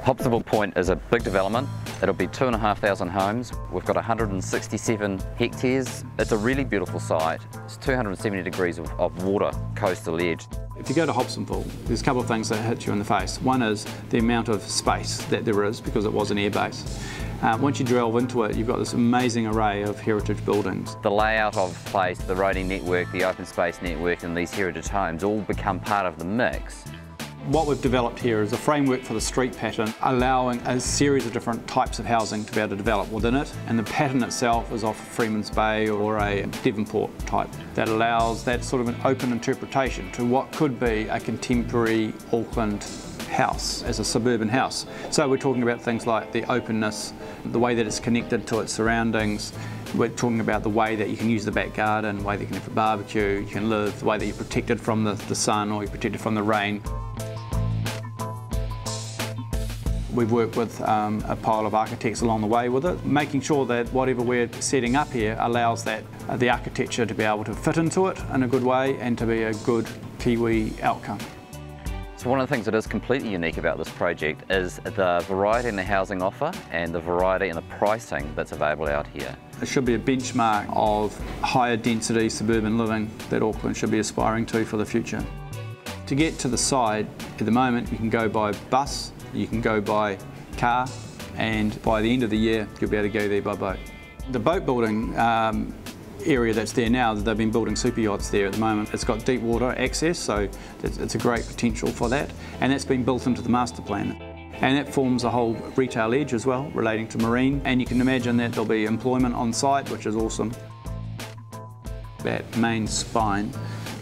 Hobsonville Point is a big development. It'll be 2,500 homes. We've got 167 hectares. It's a really beautiful site. It's 270 degrees of water, coastal edge. If you go to Hobsonville, there's a couple of things that hit you in the face. One is the amount of space that there is because it was an airbase. Once you delve into it, you've got this amazing array of heritage buildings. The layout of place, the roading network, the open space network and these heritage homes all become part of the mix. What we've developed here is a framework for the street pattern, allowing a series of different types of housing to be able to develop within it. And the pattern itself is off Freeman's Bay or a Devonport type that allows that sort of an open interpretation to what could be a contemporary Auckland house as a suburban house. So we're talking about things like the openness, the way that it's connected to its surroundings. We're talking about the way that you can use the back garden, the way that you can have a barbecue, you can live, the way that you're protected from the sun or you're protected from the rain. We've worked with a pile of architects along the way with it, making sure that whatever we're setting up here allows that the architecture to be able to fit into it in a good way and to be a good Kiwi outcome. So one of the things that is completely unique about this project is the variety in the housing offer and the variety in the pricing that's available out here. It should be a benchmark of higher density suburban living that Auckland should be aspiring to for the future. To get to the side, at the moment you can go by bus, you can go by car, and by the end of the year you'll be able to go there by boat. The boat building area that's there now, they've been building super yachts there at the moment. It's got deep water access, so it's a great potential for that, and that's been built into the master plan. And that forms a whole retail edge as well relating to marine, and you can imagine that there'll be employment on site, which is awesome. That main spine,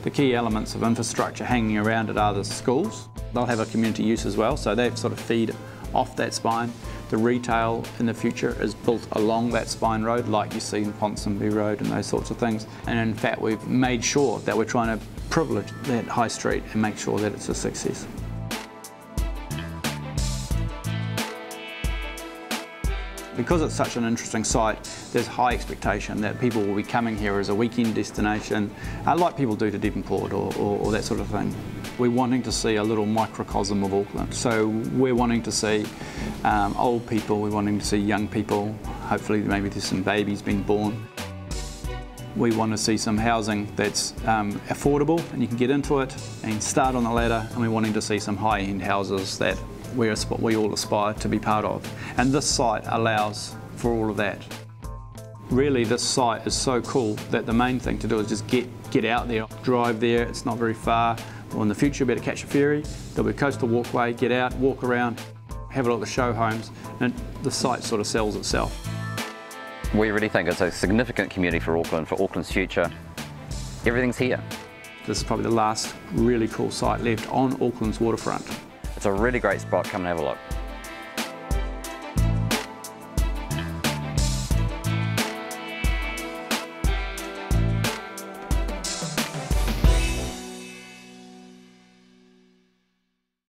the key elements of infrastructure hanging around it are the schools. They'll have a community use as well, so they sort of feed off that spine. The retail in the future is built along that spine road, like you see in Ponsonby Road and those sorts of things. And in fact, we've made sure that we're trying to privilege that high street and make sure that it's a success. Because it's such an interesting site, there's high expectation that people will be coming here as a weekend destination, like people do to Devonport or that sort of thing. We're wanting to see a little microcosm of Auckland. So we're wanting to see old people, we're wanting to see young people, hopefully maybe there's some babies being born. We want to see some housing that's affordable and you can get into it and start on the ladder, and we're wanting to see some high-end houses that we all aspire to be part of. And this site allows for all of that. Really, this site is so cool that the main thing to do is just get out there, drive there, it's not very far. Or in the future, better catch a ferry, there'll be a coastal walkway, get out, walk around, have a look at the show homes, and the site sort of sells itself. We really think it's a significant community for Auckland's future. Everything's here. This is probably the last really cool site left on Auckland's waterfront. It's a really great spot, come and have a look.